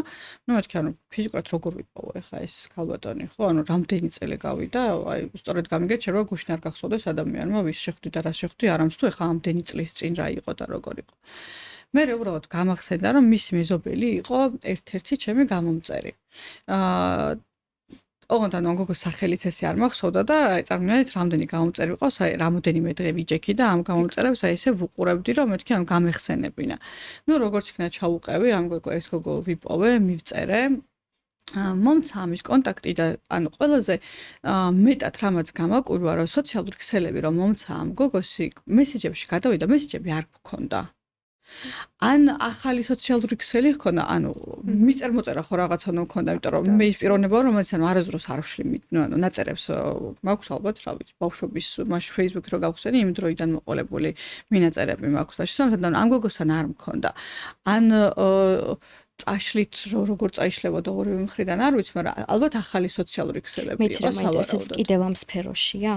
ნუ მეთქი ანუ ფიზიკურად როგორ ვიპოვო ახლა ეს ქალბატონი ხო? ანუ რამდენი წელი გავიდა, აი სწორედ გამიგეთ შეიძლება გუშინ არ გახსოვდეს ადამიანმა ვის შეხვდი და რა შეხვდი, არამც თუ ახლა ამდენი წლის წინ რა იყო და როგორ იყო. მე უბრალოდ გამახსენდა რომ მისი მეზობელი იყო ერთ-ერთი ჩემი გამომწერი. ოღონდ ანუ გოგოს სახელიც ესე არ მახსოვდა და აი წარმოვიდგინეთ რამდენი გამომწერი ვიყავს, აი რამოდენიმე დღე ვიჯექი და ამ გამომწერებს აი ესე ვუყურებდი რომ მეთქი ანუ გამეხსენებინა. ნუ როგორც იქნა ჩაუყევი ამ ეს გოგო ვიპოვე, მივწერე. მომცა ამის კონტაქტი და ანუ ყველაზე მეტად რამაც გამაკვირვა რომ სოციალური ქსელები რომ მომცა ამ გოგოსი მესეჯებში გადავიდა, მესეჯები არ გქონდა. ან ახალი სოციალური ქსელი ჰქონდა, ანუ მიწერ-მოწერა ხო რაღაცა უნდა მქონდა, იმიტომ რომ მე ის პიროვნება ვარ, რომელიც ანუ არასდროს არ ვშლი, ანუ ნაწერებს მაქვს ალბათ, რა ვიცი, ბავშვობის მაშინ Facebook-ი რო გავხსენი, იმ დროიდან მოყოლებული მინაწერები მაქვს და შესაბამისად ამ გოგოსთან არ მქონდა. ან წაშლით როგორ წაიშლებოდა ორივე მხრიდან არ ვიცი, მაგრამ ალბათ ახალი სოციალური ქსელები იყო სავარაუდოდ. კიდევ ამ სფეროშია?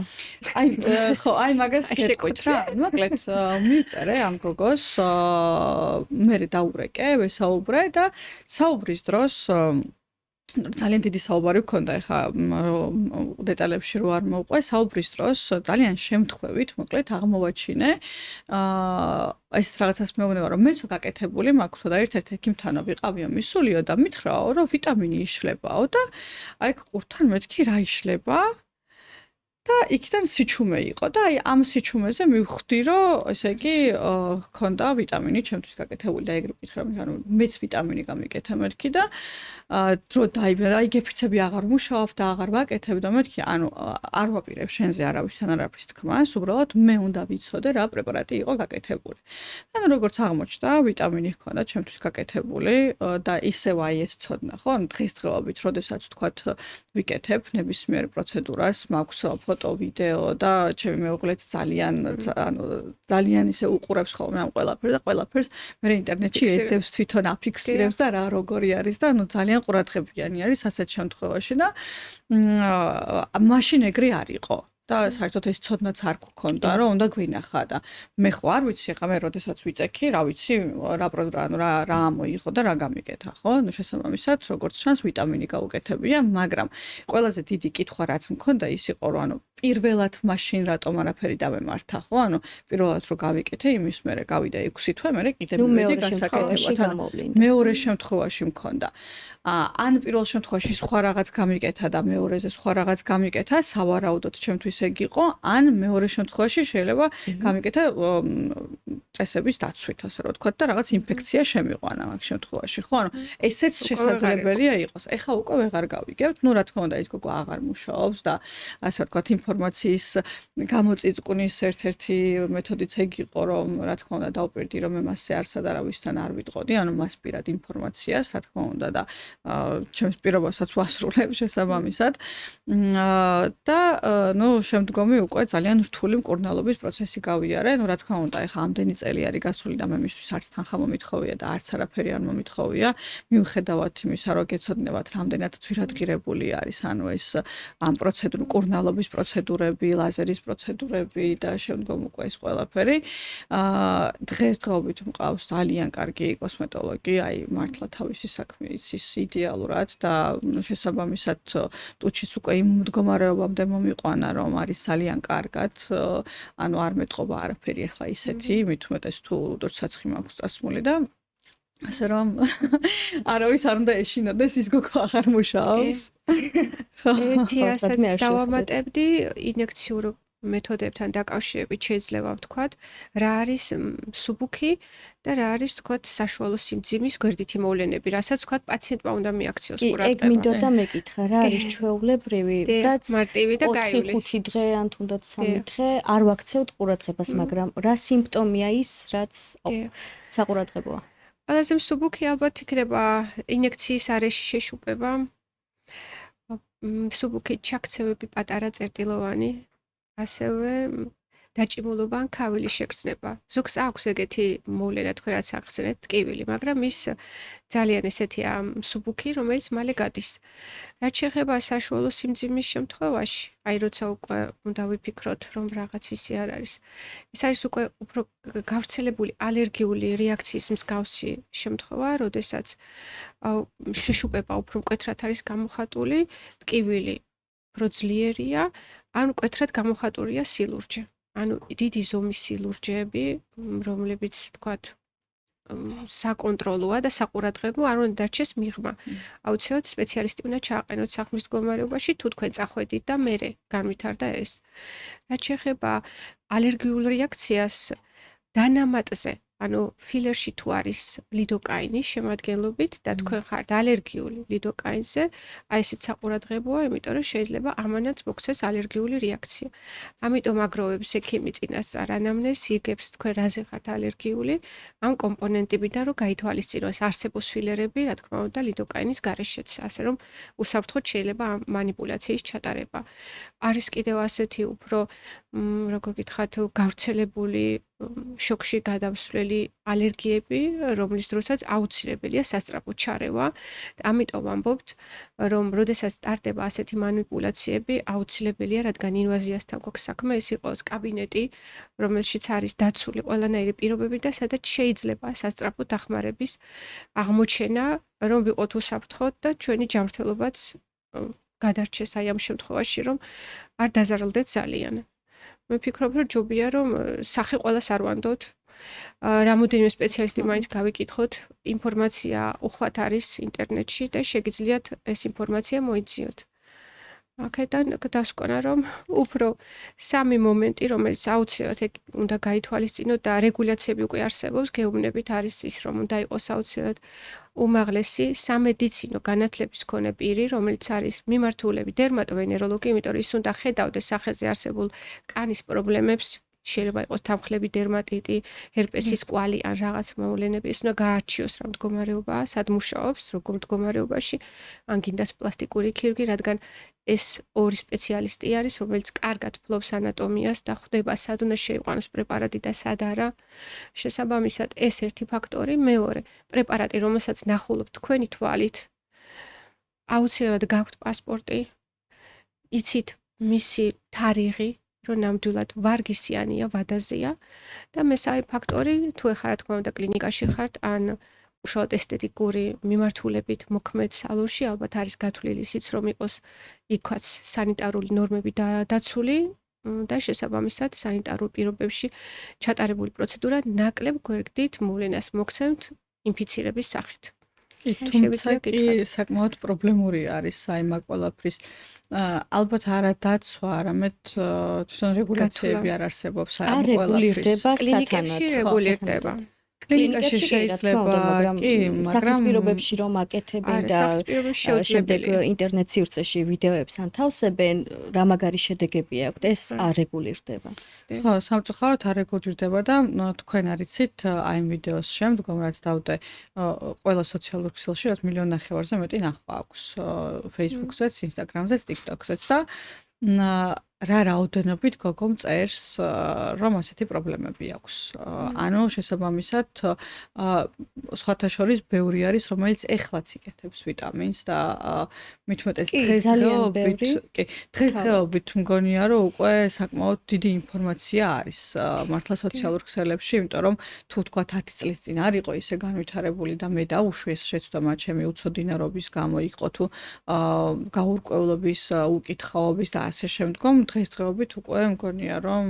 აი ხო, აი მაგას გეტყვით რა. მოკლედ მივწერე ამ გოგოს, მე დაურეკე, ვესაუბრე და საუბრის დროს ძალიან დიდი საუბარი გქონდა, ეხა დეტალებში რო არ მოვყვე, საუბრის დროს ძალიან შემთხვევით, მოკლედ აღმოვაჩინე, ესეთ რაღაცას მეუბნება, რომ მეც გაკეთებული მაქვსო და ერთ-ერთ ექიმთანო ვიყავიო მისულიო და მითხრაო, რომ ვიტამინი იშლებაო და აი ყურთან მეთქი რა იშლება და იქიდან სიჩუმე იყო და აი ამ სიჩუმეზე მივხვდი, რომ ესე იგი ქონდა ვიტამინი ჩემთვის გაკეთებული და ეგრე ვკითხე, ანუ მეც ვიტამინი გამიკეთე მეთქი და დრო დაიბნა, აი გეფიცები აღარ მუშაობ და აღარ ვაკეთებ და მეთქი, ანუ არ ვაპირებ შენზე არავისთან არაფრის თქმას, უბრალოდ მე უნდა ვიცოდე რა პრეპარატი იყო გაკეთებული. ანუ როგორც აღმოჩნდა, ვიტამინი ჰქონდა ჩემთვის გაკეთებული და ისევ აი ეს ცოდნა, ხო? ანუ დღესდღეობით, როდესაც თქვათ ვიკეთებ ნებისმიერ პროცედურას, მაქვს ფოტო, ვიდეო და ჩემი მეუღლეც ძალიან ისე უყურებს ხოლმე ამ ყველაფერს და ყველაფერს მე ინტერნეტში ეძებს თვითონ აფიქსირებს და რა როგორი არის და ანუ ძალიან ყურადღებიანი არის ასეთ შემთხვევაში და მაშინ ეგრე არ იყო. და საერთოდ ეს ცოდნაც არ გქონდა, რომ უნდა გვინახა და მე ხო არ ვიცი, ხა მე როდესაც ვიწექი, რა ვიცი, რა ამოიღო და რა გამიკეთა, ხო? ნუ შესაბამისად, როგორც ჩანს, ვიტამინი გაუკეთებია, მაგრამ ყველაზე დიდი კითხვა რაც მქონდა ის იყო, რომ ანუ პირველად მაშინ რატომ არაფერი დამემართა, ხო? ანუ პირველად რო გავიკეთე, იმის მერე გავიდა 6 თვე, მერე კიდევ მეტი გასაკეთებლად მეორე შემთხვევაში მქონდა. ან პირველ შემთხვევაში სხვა რაღაც გამიკეთა და მეორეზე სხვა რაღაც გამიკეთა, სავარაუდოდ ჩემთვის ეგ იყო, ან მეორე შემთხვევაში შეიძლება გამიკეთა წესების დაცვით, ასე რომ ვთქვათ და რაღაც ინფექცია შემიყვანა მაგ შემთხვევაში, ხო? ანუ ესეც შესაძლებელია იყოს. ეხა უკვე ვეღარ გავიგებთ, ნუ რა თქმა უნდა, ის გოგო აღარ მუშაობს და ასე ვთქვათ, ინფორმაციის გამოწიწყნის ერთ-ერთი მეთოდიც ეგ იყო, რომ რა თქმა უნდა, დავპირდი, რომ მე მასზე არსად არავისთან არ ვიტყოდი, ანუ მას პირად ინფორმაციას, რა თქმა უნდა და ჩემს პირობასაც ვასრულებ შესაბამისად. და ნუ შემდგომი უკვე ძალიან რთული მკურნალობის პროცესი გავიარე, ნუ რა თქმა უნდა, ეხა ამდენი წელი არის გასული და მე მისთვის არც თანხა მომითხოვია და არც არაფერი არ მომითხოვია. მიუხედავად იმისა, რომ გეცოდნებათ, რამდენად ძვირადღირებული არის ანუ ეს ამ კურნალობის პროცედურები, ლაზერის პროცედურები და შემდგომ უკვე ეს ყველაფერი. დღესდღეობით მყავს ძალიან კარგი კოსმეტოლოგი, აი მართლა თავისი საქმე იცის იდეალურად და შესაბამისად ტუჩიც უკვე იმ მდგომარეობამდე მომიყვანა, რომ არის ძალიან კარგად. ანუ არ მეტყობა არაფერი ახლა ისეთი, მით უმეტეს თუ ტურცაცხვი მაქვს წასმული და ასე რომ არავის არ უნდა ეშინოდეს ის გოგო აღარ მუშაობს. ერთი რასაც დავამატებდი ინექციურ მეთოდებთან დაკავშირებით შეიძლება ვთქვათ, რა არის მსუბუქი და რა არის ვთქვათ საშუალო სიმძიმის გვერდითი მოვლენები, რასაც ვთქვათ პაციენტმა უნდა მიაქციოს ყურადღება. ეგ მინდოდა მეკითხა, რა არის ჩვეულებრივი, რაც მარტივი და გაივლის. 4-5 დღე ან თუნდაც 3 დღე არ ვაქცევთ ყურადღებას, მაგრამ რა სიმპტომია ის, რაც საყურადღებოა? ყველაზე მსუბუქი ალბათ იქნება ინექციის არეში შეშუპება, მსუბუქი ჩაქცევები პატარა წერტილოვანი, ასევე დაჭიმულობა ან ქავილის შეგრძნება. ზოგს აქვს ეგეთი მოვლენა, თქვენ რაც ახსენეთ, ტკივილი, მაგრამ ის ძალიან ესეთია მსუბუქი, რომელიც მალე გადის. რაც შეეხება საშუალო სიმძიმის შემთხვევაში, აი როცა უკვე უნდა ვიფიქროთ, რომ რაღაც ისე არ არის. ეს არის უკვე უფრო გავრცელებული ალერგიული რეაქციის მსგავსი შემთხვევა, როდესაც შეშუპება უფრო მკვეთრად არის გამოხატული, ტკივილი უფრო ძლიერია, ან მკვეთრად გამოხატულია სილურჯე. ანუ დიდი ზომის სილურჯეები, რომლებიც თქვათ საკონტროლოა და საყურადღებო არ უნდა დარჩეს მიღმა. აუცილებლად სპეციალისტი უნდა ჩააყენოთ საქმის მდგომარეობაში, თუ თქვენ წახვედით და მერე განვითარდა ეს. რაც შეეხება ალერგიულ რეაქციას დანამატზე, ანუ ფილერში თუ არის ლიდოკაინი შემადგენლობით და თქვენ ხართ ალერგიული ლიდოკაინზე, აი ესეც საყურადღებოა, იმიტომ რომ შეიძლება ამანაც მოქცეს ალერგიული რეაქცია. ამიტომ აგროვებს ექიმი წინასწარ ანამნეზს, იგებს თქვენ რაზე ხართ ალერგიული, ამ კომპონენტებიდან რომ გაითვალისწინოს არსებობს ფილერები, რა თქმა უნდა, ლიდოკაინის გარეშეც, ასე რომ უსაფრთხოდ შეიძლება ამ манипуляციის ჩატარება. არის კიდევ ასეთი უფრო როგორ გითხრათ, გავრცელებული შოკში გადავსვლელი ალერგიები, რომლის დროსაც აუცილებელია სასწრაფო ჩარევა. ამიტომ ვამბობთ, რომ როდესაც ტარდება ასეთი манипуляციები, აუცილებელია, რადგან ინვაზიასთან გვაქვს საქმე, ეს იყოს კაბინეტი, რომელშიც არის დაცული ყველანაირი პირობები და სადაც შეიძლება სასწრაფო დახმარების აღმოჩენა, რომ ვიყოთ უსაფრთხოდ და ჩვენი ჯანმრთელობაც გადარჩეს აი ამ შემთხვევაში, რომ არ დაზარალდეთ ძალიან. მე ვფიქრობ, რომ ჯობია, რომ სახე ყველას არ ვანდოთ. რამოდენიმე სპეციალისტი მაინც გავიკითხოთ, ინფორმაცია უხვად არის ინტერნეტში და შეგიძლიათ ეს ინფორმაცია მოიძიოთ. აქედან დასკვნა, რომ უფრო სამი მომენტი, რომელიც აუცილებლად უნდა გაითვალისწინოთ და რეგულაციები უკვე არსებობს, გეუბნებით არის ის, რომ უნდა იყოს აუცილებლად უმაღლესი სამედიცინო განათლების მქონე პირი, რომელიც არის მიმართულები დერმატოვენეროლოგი, იმიტომ რომ ის უნდა ხედავდეს სახეზე არსებულ კანის პრობლემებს, შეიძლება იყოს თამხლები, დერმატიტი, ჰერპესის კვალი ან რაღაც მოვლენები, ეს უნდა გაარჩიოს რა მდგომარეობაა, სად მუშაობს, როგორ მდგომარეობაში, ან გინდას პლასტიკური ქირურგი, რადგან ეს ორი სპეციალისტი არის, რომელიც კარგად ფლობს ანატომიას და ხვდება, სად უნდა შეიყვანოს პრეპარატი და სად არა. შესაბამისად, ეს ერთი ფაქტორი, მეორე, პრეპარატი, რომელსაც ნახულობთ თქვენი თვალით, აუცილებლად გაქვთ პასპორტი, იცით მისი თარიღი, რომ ნამდვილად ვარგისიანია, ვადაზია და მესამე ფაქტორი, თუ ეხლა რა თქმა უნდა კლინიკაში ხართ, ან უშუალოდ ესთეტიკური მიმართულებით მოქმედ სალონში, ალბათ არის გათვლილი ისიც, რომ იყოს იქაც სანიტარული ნორმები დაცული და შესაბამისად სანიტარულ პირობებში ჩატარებული პროცედურა ნაკლებ გვერდით მოვლენას მოქცევთ ინფიცირების სახით. თუმცა კი საკმაოდ პრობლემური არის საიმა ყველაფრის. ალბათ არა დაცვა, არამედ თვითონ რეგულაციები არ არსებობს საიმა ყველაფრის. კლინიკებში რეგულირდება. კლინიკაში შეიძლება, კი, მაგრამ პირობებში რომ აკეთებენ და შემდეგ ინტერნეტ სივრცეში ვიდეოებს ანთავსებენ, რა მაგარი შედეგები აქვთ, ეს არ რეგულირდება. ხო, სამწუხაროდ არ რეგულირდება და თქვენ არიცით აი ამ ვიდეოს შემდგომ, რაც დავდე ყველა სოციალურ ქსელში, რაც 1.5 მილიონზე მეტი ნახვა აქვს Facebook-ზეც, Instagram-ზეც, TikTok-ზეც და რა რაოდენობით გოგომ წერს, რომ ასეთი პრობლემები აქვს. ანუ შესაბამისად, სხვათა შორის ბევრი არის, რომელიც ეხლაც იკეთებს ვიტამინს და მით უმეტეს დღესდღეობით მგონია, რომ უკვე საკმაოდ დიდი ინფორმაცია არის მართლა სოციალურ ქსელებში, იმიტომ რომ თუ თქვა 10 წლის წინ არ იყო ისე განვითარებული და მე დავუშვი ეს შეცდომა ჩემი უცოდინარობის გამო იყო თუ გაურკვევლობის, უკითხაობის და ასე შემდგომ დღესდღეობით უკვე მგონია რომ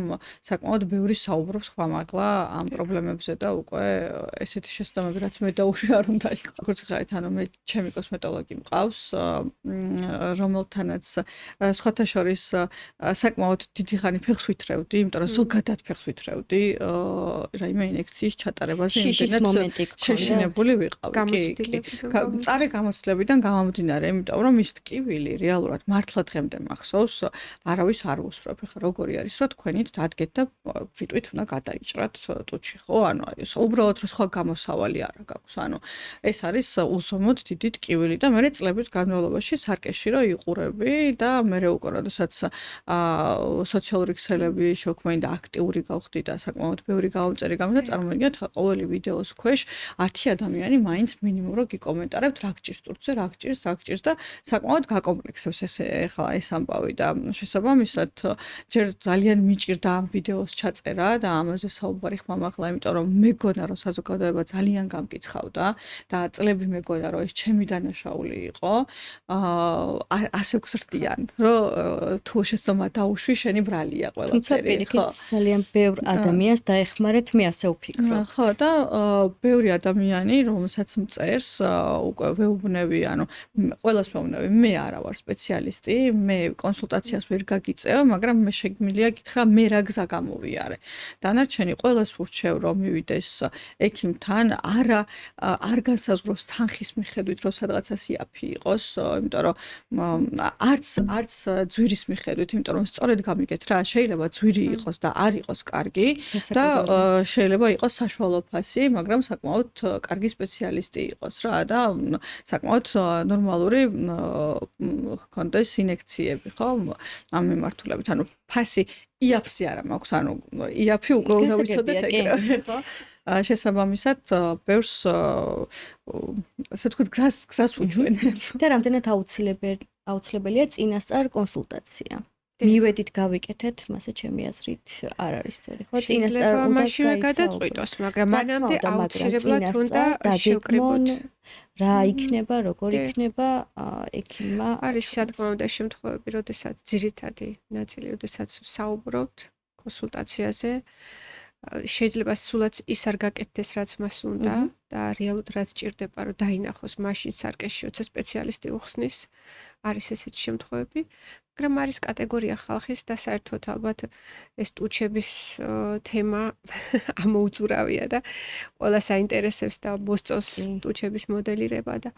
საკმაოდ ბევრი საუბრობს ხმამაღლა ამ პრობლემებზე და უკვე ესეთი შეცდომები რაც მე დავუშვი არ უნდა იყო. როგორც ხარით, ანუ მე ჩემი კოსმეტოლოგი მყავს, რომელთანაც სხვათა შორის საკმაოდ დიდი ხანი ფეხს ვითრევდი, იმიტომ რომ ზოგადად ფეხს ვითრევდი რაიმე ინექციის ჩატარებაზე იმდენად შეშინებული ვიყავი. წარე გამოცდილებიდან გამომდინარე, იმიტომ რომ ის ტკივილი რეალურად მართლა დღემდე მახსოვს, არავის არ უსვრებ. ეხლა როგორი არის, რომ თქვენით დადგეთ და ფრიტვით უნდა გადაიჭრათ ტუჩი, ხო? ანუ უბრალოდ რომ სხვა გამოსავალი არ გაქვს. ანუ ეს არის უზომოდ დიდი ტკივილი და მე წლების განმავლობაში სარკეში რო იყურები და მე უკვე როდესაც სოციალური ქსელები შევქმნი და აქტიური გავხდი და საკმაოდ ბევრი გავამწერი გამოდა, წარმოვიდგინეთ, ყოველი ვიდეოს ქვეშ 10 ადამიანი მაინც მინიმუმ რო გიკომენტარებთ, რა გჭირს ტურცე, რა გჭირს და საკმაოდ გაკომპლექსებს ეხლა ეს ამბავი და შესაბამისად ჯერ ძალიან მიჭირდა ამ ვიდეოს ჩაწერა და ამაზე საუბარი ხმამაღლა, იმიტომ რომ მეგონა რომ საზოგადოება ძალიან გამკიცხავდა და წლები მეგონა რომ ეს ჩემი დანაშაული იყო, ასე გზრდიან, რომ თუ შეცდომა დაუშვი, შენი ბრალია ყველაფერი. თუმცა პირიქით ძალიან ბევრ ადამიანს დაეხმარეთ, მე ასე ვფიქრობ. ხო და ბევრი ადამიანი, რომელსაც მწერს, უკვე ვეუბნები, ანუ ყველას ვეუბნები, მე არა ვარ სპეციალისტი, მე კონსულტაციას ვერ გაგიწევ, მაგრამ მე შეგვიძლია გითხრა, მე რა გზა გამოვიარე. დანარჩენი ყველას ვურჩევ, რომ მივიდეს ექიმთან, არ განსაზღვროს თანხის მიხედვით, რომ სადღაცა სიაფი იყოს, იმიტომ რომ არც ძვირის მიხედვით, იმიტომ რომ სწორედ გამიგეთ რა, შეიძლება ძვირი იყოს და არ იყოს კარგი და შეიძლება იყოს საშუალო ფასი, მაგრამ საკმაოდ კარგი სპეციალისტი იყოს რა და საკმაოდ ნორმალური ჰქონდეს ინექციები, ხო? ამ მიმართულებით, ანუ ფასი იაფსი არა მაქვს, ანუ იაფი უკვე უნდა ვიცოდეთ ეგრევე, ხო? შესაბამისად, ბევრს ასე ვთქვით, გზას უჩვენებ. და რამდენად აუცილებელია წინასწარ კონსულტაცია. მივედით გავიკეთეთ, მასე ჩემი აზრით არ არის წერი, ხო? წინასწარ უნდა მაშინვე გადაწყვიტოს, მაგრამ მანამდე აუცილებლად უნდა შევკრიბოთ. რა იქნება, როგორ იქნება ექიმმა. არის რა თქმა უნდა შემთხვევები, როდესაც ძირითადი ნაწილი, როდესაც საუბრობთ კონსულტაციაზე, შეიძლება სულაც ის არ გაკეთდეს, რაც მას უნდა და რეალურად რაც ჭირდება, რომ დაინახოს მაშინ სარკეში, როცა სპეციალისტი უხსნის, არის ესეთი შემთხვევები, მაგრამ არის კატეგორია ხალხის და საერთოდ ალბათ ეს ტუჩების თემა ამოუწურავია და ყველას აინტერესებს და მოსწონს ტუჩების მოდელირება და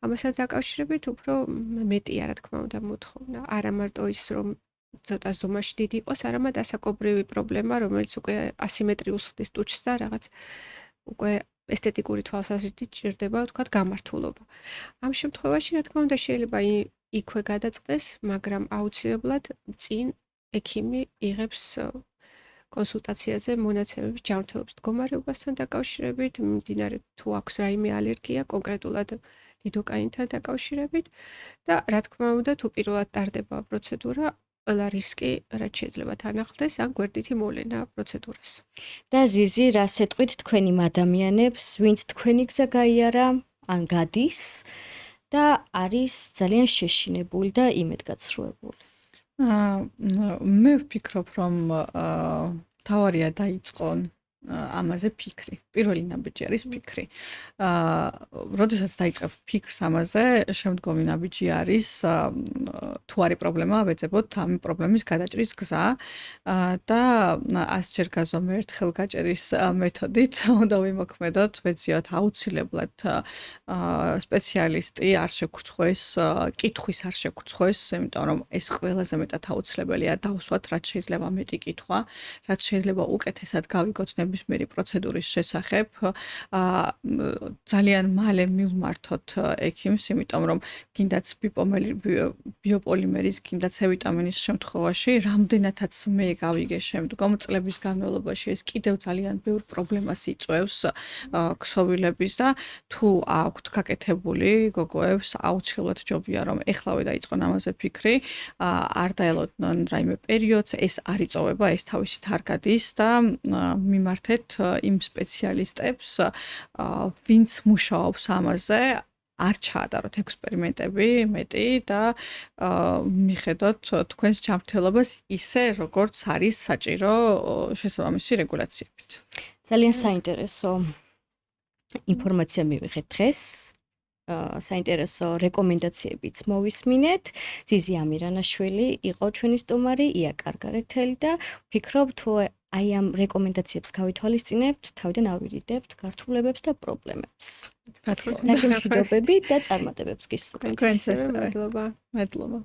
ამასთან დაკავშირებით უფრო მეტია, რა თქმა უნდა, მოთხოვნა. არა მარტო ის, რომ ცოტა ზომაში დიდი იყოს, არამედ ასაკობრივი პრობლემა, რომელიც უკვე ასიმეტრიულს ხდის ტუჩს და რაღაც უკვე ესთეტიკური თვალსაზრისით ჭირდება, ვთქვათ, გამართულობა. ამ შემთხვევაში, რა თქმა უნდა, შეიძლება იქვე გადაწყდეს, მაგრამ აუცილებლად წინ ექიმი იღებს კონსულტაციაზე მონაცემების ჯანმრთელობის მდგომარეობასთან დაკავშირებით, მიმდინარე თუ აქვს რაიმე ალერგია, კონკრეტულად ლიდოკაინთან დაკავშირებით და რა თქმა უნდა, თუ პირველად ტარდება პროცედურა, ყველა რისკი რაც შეიძლება თანახდეს, ან გვერდითი მოვლენა პროცედურას. და ზიზი, რა სეტყვით თქვენი ადამიანებს, ვინც თქვენი გზა გაიარა, ან გადის და არის ძალიან შეშინებული და იმედგაცრუებული. მე ვფიქრობ, რომ თავარია დაიწყონ ამაზე ფიქრი. პირველი ნაბიჯი არის ფიქრი. როდესაც დაიწყებ ფიქრს ამაზე, შემდგომი ნაბიჯი არის თუ არის პრობლემა, ვეძებოთ ამ პრობლემის გადაჭრის გზა და 100 ჯერ გაზომე ერთხელ გაჭერის მეთოდით უნდა ვიმოქმედოთ, ვეძიოთ აუცილებლად სპეციალისტი არ შეგვრცხვეს, კითხვის არ შეგვრცხვეს, იმიტომ რომ ეს ყველაზე მეტად აუცილებელია დავსვათ, რაც შეიძლება მეტი კითხვა, რაც შეიძლება უკეთესად გავიგოთ ნებისმიერი პროცედურის შესახებ ძალიან მალე მივმართოთ ექიმს, იმიტომ რომ კიდაც ბიოპოლიმერის, კიდაც C ვიტამინის შემთხვევაში, რამდენადაც მე გავიგე შემდგომ წლების განმავლობაში ეს კიდევ ძალიან ბევრ პრობლემას იწვევს ქსოვილების და თუ აქვთ გაკეთებული გოგოებს, აუცილებლად ჯობია რომ ეხლავე დაიწყონ ამაზე ფიქრი, არ დაელოდონ რაიმე პერიოდს, ეს არ იწოვება, ეს თავისით არ გადის და მიმართეთ იმ სპეციალისტებს, ვინც მუშაობს ამაზე, არ ჩაატაროთ ექსპერიმენტები მეტი და მიხედოთ თქვენს ჯანმრთელობას ისე, როგორც არის საჭირო შესაბამისი რეგულაციებით. ძალიან საინტერესო ინფორმაცია მივიღეთ დღეს. საინტერესო რეკომენდაციებიც მოვისმინეთ. ზიზი ამირანაშვილი იყო ჩვენი სტუმარი, ია კარგარეთელი და ვფიქრობ თუ აი ამ რეკომენდაციებს გავითვალისწინებთ, თავიდან ავირიდებთ გართულებებს და პრობლემებს. რა თქმა უნდა. დაგემშვიდობებით და წარმატებებს გისურვებთ. თქვენს მადლობა. მადლობა.